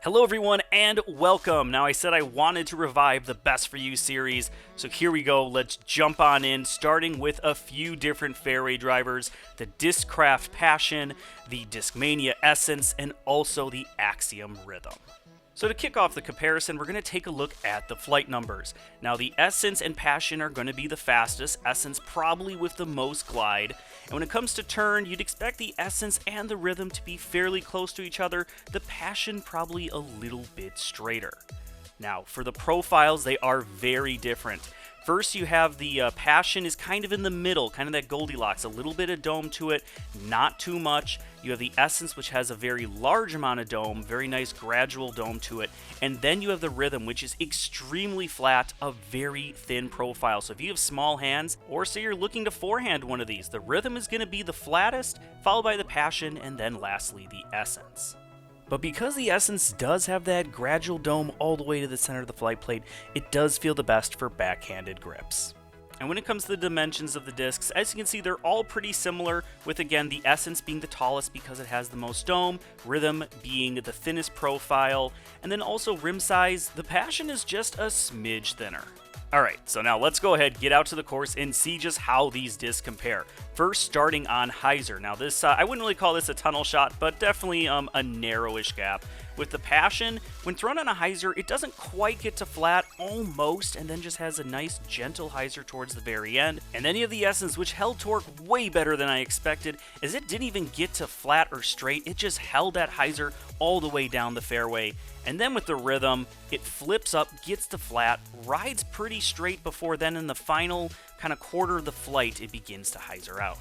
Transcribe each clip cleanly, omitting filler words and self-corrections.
Hello everyone and welcome. Now I said I wanted to revive the Best For You series, so here we go. Let's jump on in, starting with a few different fairway drivers, the Discraft Passion, the Discmania Essence, and also the Axiom Rhythm. So to kick off the comparison, we're going to take a look at the flight numbers. Now the Essence and Passion are going to be the fastest, Essence probably with the most glide. And when it comes to turn, you'd expect the Essence and the Rhythm to be fairly close to each other, the Passion probably a little bit straighter. Now for the profiles, they are very different. First, you have the Passion is kind of in the middle, kind of that Goldilocks, a little bit of dome to it, not too much. You have the Essence, which has a very large amount of dome, very nice gradual dome to it. And then you have the Rhythm, which is extremely flat, a very thin profile. So if you have small hands, or say you're looking to forehand one of these, the Rhythm is going to be the flattest, followed by the Passion, and then lastly the Essence. But because the Essence does have that gradual dome all the way to the center of the flight plate, it does feel the best for backhanded grips. And when it comes to the dimensions of the discs, as you can see, they're all pretty similar, with again the Essence being the tallest because it has the most dome, Rhythm being the thinnest profile, and then also rim size, the Passion is just a smidge thinner. Alright, so now let's go ahead, get out to the course, and see just how these discs compare. First, starting on Hyzer. Now this, I wouldn't really call this a tunnel shot, but definitely a narrowish gap. With the Passion, when thrown on a Hyzer, it doesn't quite get to flat, almost, and then just has a nice gentle Hyzer towards the very end. And then you have the Essence, which held torque way better than I expected, as it didn't even get to flat or straight, it just held that Hyzer all the way down the fairway. And then with the Rhythm, it flips up, gets to flat, rides pretty straight before then in the final kind of quarter of the flight, it begins to Hyzer out.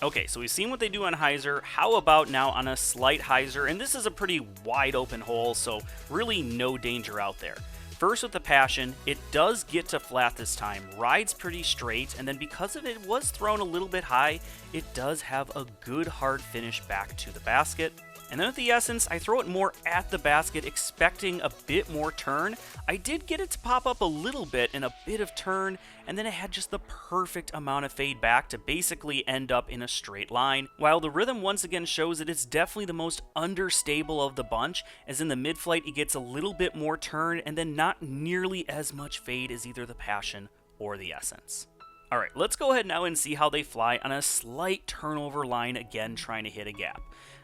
Okay, so we've seen what they do on Hyzer. How about now on a slight Hyzer? And this is a pretty wide open hole, so really no danger out there. First with the Passion, it does get to flat this time, rides pretty straight, and then because of it was thrown a little bit high, it does have a good hard finish back to the basket. And then with the Essence, I throw it more at the basket, expecting a bit more turn. I did get it to pop up a little bit and a bit of turn, and then it had just the perfect amount of fade back to basically end up in a straight line. While the Rhythm once again shows that it's definitely the most understable of the bunch, as in the mid-flight it gets a little bit more turn and then not nearly as much fade as either the Passion or the Essence. Alright, let's go ahead now and see how they fly on a slight turnover line, again trying to hit a gap.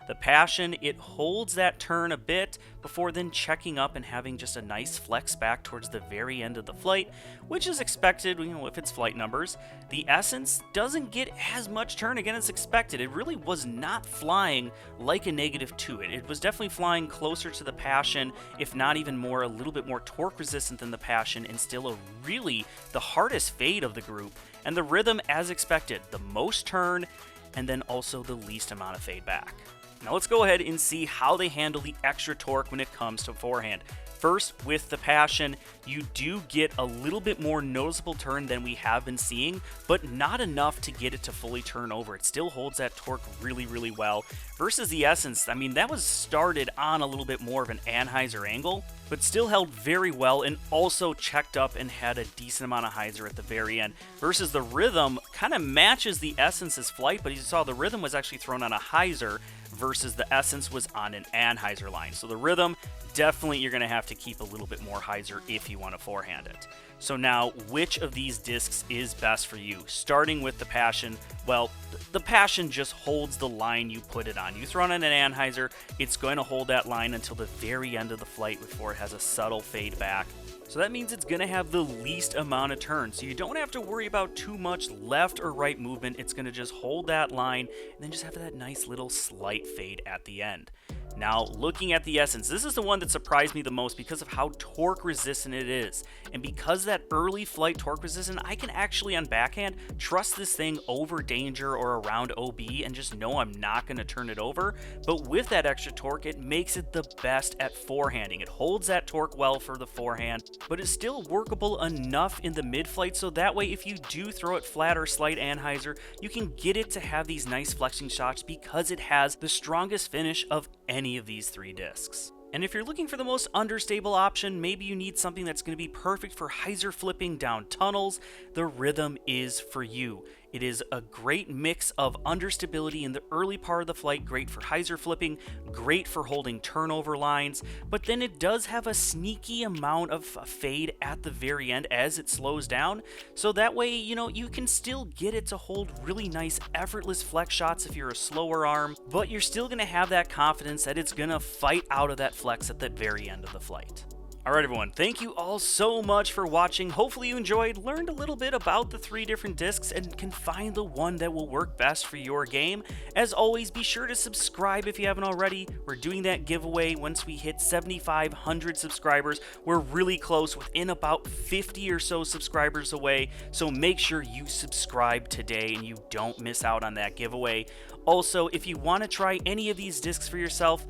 The Passion, it holds that turn a bit before then checking up and having just a nice flex back towards the very end of the flight, which is expected, if it's flight numbers. The Essence doesn't get as much turn again as expected. It really was not flying like a -2. It was definitely flying closer to the Passion, if not even more, a little bit more torque resistant than the Passion, and still a really the hardest fade of the group. And the Rhythm, as expected, the most turn, and then also the least amount of fade back. Now let's go ahead and see how they handle the extra torque when it comes to forehand. First, with the Passion, you do get a little bit more noticeable turn than we have been seeing, but not enough to get it to fully turn over. It still holds that torque really, really well. Versus the Essence, I mean, that was started on a little bit more of an Anhyzer angle, but still held very well and also checked up and had a decent amount of Hyzer at the very end. Versus the Rhythm kind of matches the Essence's flight, but you saw the Rhythm was actually thrown on a Hyzer versus the Essence was on an Anhyzer line. So the Rhythm, definitely you're going to have to keep a little bit more Hyzer if you want to forehand it. So now, which of these discs is best for you? Starting with the Passion, well, the Passion just holds the line you put it on. You throw it on an Anhyzer, it's going to hold that line until the very end of the flight before it has a subtle fade back. So that means it's going to have the least amount of turn, so you don't have to worry about too much left or right movement. It's going to just hold that line and then just have that nice little slight fade at the end. Now, looking at the Essence, this is the one that surprised me the most because of how torque resistant it is. And because that early flight torque resistant, I can actually on backhand trust this thing over danger or around OB and just know I'm not going to turn it over. But with that extra torque, it makes it the best at forehanding. It holds that torque well for the forehand, but it's still workable enough in the mid-flight, so that way if you do throw it flat or slight Anhyzer, you can get it to have these nice flexing shots because it has the strongest finish of any of these three discs. And if you're looking for the most understable option, maybe you need something that's going to be perfect for Hyzer flipping down tunnels, the Rhythm is for you. It is a great mix of understability in the early part of the flight, great for hyzer flipping, great for holding turnover lines, but then it does have a sneaky amount of fade at the very end as it slows down, so that way, you can still get it to hold really nice, effortless flex shots if you're a slower arm, but you're still going to have that confidence that it's going to fight out of that flex at the very end of the flight. Alright everyone, thank you all so much for watching. Hopefully you enjoyed, learned a little bit about the 3 different discs, and can find the one that will work best for your game. As always, be sure to subscribe if you haven't already. We're doing that giveaway once we hit 7,500 subscribers. We're really close, within about 50 or so subscribers away, so make sure you subscribe today and you don't miss out on that giveaway. Also, if you want to try any of these discs for yourself,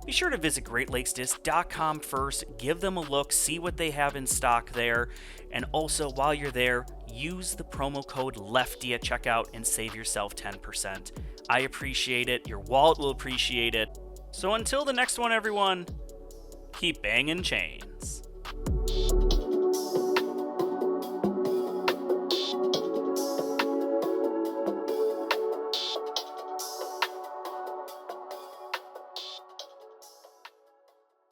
be sure to visit GreatLakesDisc.com first, give them a look, see what they have in stock there, and also while you're there, use the promo code LEFTY at checkout and save yourself 10%. I appreciate it, your wallet will appreciate it. So until the next one everyone, keep banging change.